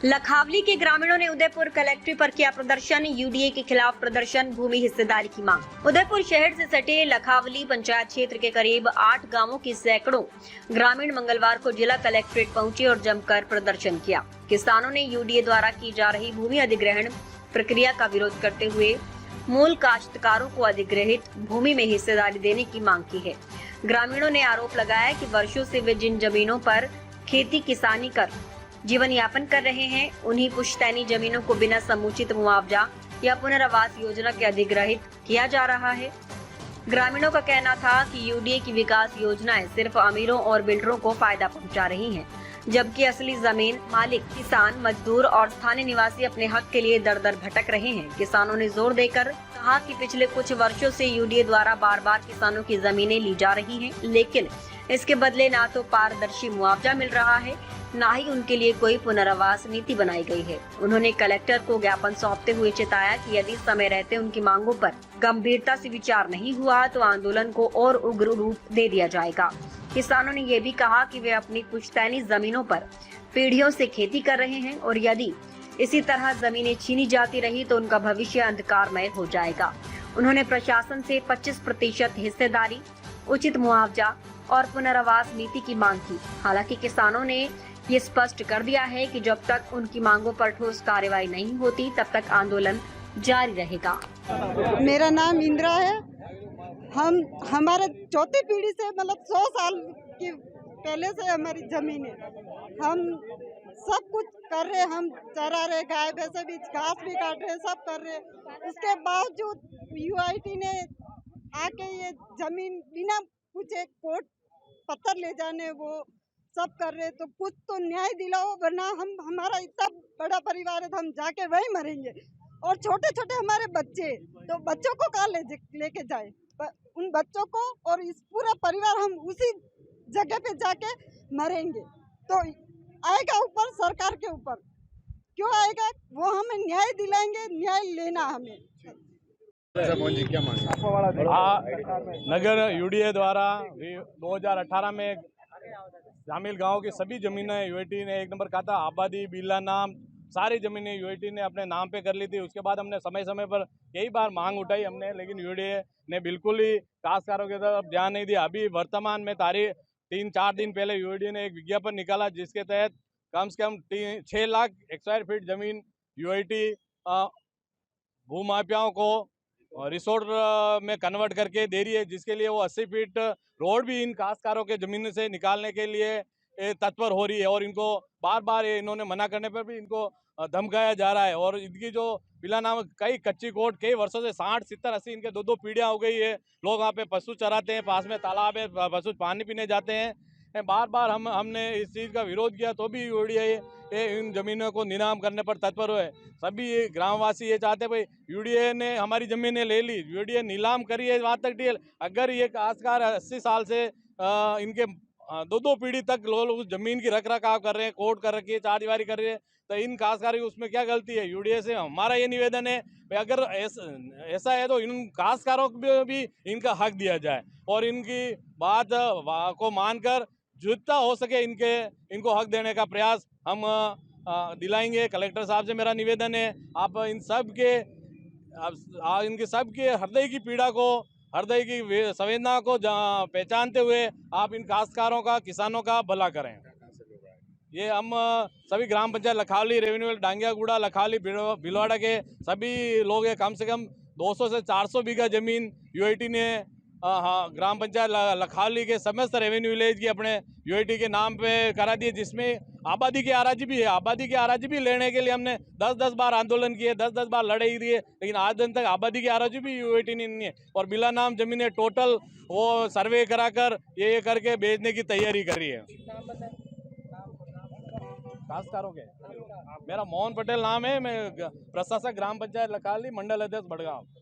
लखावली के ग्रामीणों ने उदयपुर कलेक्ट्रेट पर किया प्रदर्शन। यूडीए के खिलाफ प्रदर्शन, भूमि हिस्सेदारी की मांग। उदयपुर शहर से सटे लखावली पंचायत क्षेत्र के करीब 8 गांवों के सैकड़ों ग्रामीण मंगलवार को जिला कलेक्ट्रेट पहुंचे और जमकर प्रदर्शन किया। किसानों ने यूडीए द्वारा की जा रही भूमि अधिग्रहण प्रक्रिया का विरोध करते हुए मूल काश्तकारों को अधिग्रहित भूमि में हिस्सेदारी देने की मांग की है। ग्रामीणों ने आरोप लगाया कि वर्षों से वे जिन जमीनों पर खेती किसानी कर जीवन यापन कर रहे हैं, उन्हीं पुश्तैनी जमीनों को बिना समुचित मुआवजा या पुनर्वास योजना के अधिग्रहित किया जा रहा है। ग्रामीणों का कहना था कि यूडीए की विकास योजनाएं सिर्फ अमीरों और बिल्डरों को फायदा पहुंचा रही हैं, जबकि असली जमीन मालिक किसान, मजदूर और स्थानीय निवासी अपने हक के लिए दर दर भटक रहे हैं। किसानों ने जोर देकर कहा कि पिछले कुछ वर्षों से यूडीए द्वारा बार बार किसानों की जमीनें ली जा रही हैं, लेकिन इसके बदले ना तो पारदर्शी मुआवजा मिल रहा है, ना ही उनके लिए कोई पुनर्वास नीति बनाई गई है। उन्होंने कलेक्टर को ज्ञापन सौंपते हुए चेताया कि यदि समय रहते उनकी मांगों पर गंभीरता से विचार नहीं हुआ तो आंदोलन को और उग्र रूप दे दिया जाएगा। किसानों ने ये भी कहा कि वे अपनी पुश्तैनी जमीनों पर पीढ़ियों से खेती कर रहे हैं और यदि इसी तरह जमीनें छीनी जाती रही तो उनका भविष्य अंधकारमय हो जाएगा। उन्होंने प्रशासन से 25% हिस्सेदारी, उचित मुआवजा और पुनर्वास नीति की मांग की। हालांकि किसानों ने ये स्पष्ट कर दिया है कि जब तक उनकी मांगों पर ठोस कार्रवाई नहीं होती तब तक आंदोलन जारी रहेगा। मेरा नाम इंदिरा है। हम हमारे चौथी पीढ़ी से मतलब 100 साल की पहले से हमारी जमीन है। हम सब कुछ कर रहे, हम चरा रहे, गाय भैंसे भी घास भी काट रहे, सब कर रहे। उसके बावजूद यूआईटी ने आके ये जमीन बिना कुछ एक कोर्ट पत्थर ले जाने वो सब कर रहे, तो कुछ तो न्याय दिलाओ, वरना हम हमारा इतना बड़ा परिवार है तो हम जाके वही मरेंगे। और छोटे छोटे हमारे बच्चे, तो बच्चों को कहाँ लेके जाए, उन बच्चों को और इस पूरा परिवार हम उसी जगह पे जाके मरेंगे। तो आएगा ऊपर सरकार के ऊपर, क्यों आएगा? वो हमें न्याय दिलाएंगे, न्याय लेना हमें। नगर यूडीए द्वारा 2018 में शामिल गांव की सभी जमीनें यूआईटी ने एक नंबर कहा था। आबादी, बिल्ला नाम, सारी जमीनें यूआईटी ने अपने नाम पे कर ली थी। उसके बाद हमने समय समय पर कई बार मांग उठाई हमने, लेकिन यूडीए ने बिल्कुल ही काश्तकारों की तरफ ध्यान नहीं दिया। अभी वर्तमान में तारीख 3-4 दिन पहले यूडीए ने एक विज्ञापन निकाला जिसके तहत कम से कम 6 लाख स्क्वायर फीट जमीन यूआईटी भूमाफियाओं को रिसोर्ट में कन्वर्ट करके दे रही है, जिसके लिए वो 80 फीट रोड भी इन काश्तकारों के जमीन से निकालने के लिए तत्पर हो रही है। और इनको बार बार इन्होंने मना करने पर भी इनको धमकाया जा रहा है। और इनकी जो बिला नाम कई कच्ची कोट कई वर्षों से 60, 70, 80 इनके 2-2 पीढ़ियां हो गई है। लोग वहाँ पे पशु चराते हैं, पास में तालाब है, पशु पानी पीने जाते हैं। बार बार हमने इस चीज़ का विरोध किया तो भी यूडीए इन जमीनों को नीलाम करने पर तत्पर हुए। सभी ग्रामवासी ये चाहते भाई यूडीए ने हमारी जमीनें ले ली, यूडीए नीलाम करी है, वहाँ तक डील। अगर ये काश्तकार 80 साल से इनके 2-2 पीढ़ी तक लोग उस जमीन की रख रखाव कर रहे हैं, कोर्ट कर रखी है, चारदीवारी कर रही है, तो इन काश्तकार की उसमें क्या गलती है? यूडीए से हमारा ये निवेदन है भाई अगर ऐसा है तो इन काश्तकारों को भी इनका हक दिया जाए और इनकी बात को मानकर जितना हो सके इनको हक देने का प्रयास हम दिलाएंगे। कलेक्टर साहब से मेरा निवेदन है, आप इन सब के इनके सब के हृदय की पीड़ा को, हृदय की संवेदना को पहचानते हुए आप इन काश्तकारों का, किसानों का भला करें। ये हम सभी ग्राम पंचायत लखावली, रेवेन्यू डांगियागुड़ा, लखावली, भिलवाड़ा के सभी लोग हैं। कम से कम 200 से 400 बीघा जमीन यूआईटी ने ग्राम पंचायत लखावली के समस्त रेवेन्यू विलेज की अपने यूआईटी के नाम पे करा दी है, जिसमें आबादी की आराजी भी है। आबादी की आराजी भी लेने के लिए हमने 10-10 बार आंदोलन किए, 10-10 बार लड़ाई दिए, लेकिन आज दिन तक आबादी की आराजी भी यूआईटी ने नहीं है। और बिला नाम जमीनें टोटल वो सर्वे कराकर ये करके बेचने की तैयारी कर रही है। काश्तकारों के मेरा मोहन पटेल नाम है, मैं प्रशासक ग्राम पंचायत लखावली, मंडल अध्यक्ष बड़गांव।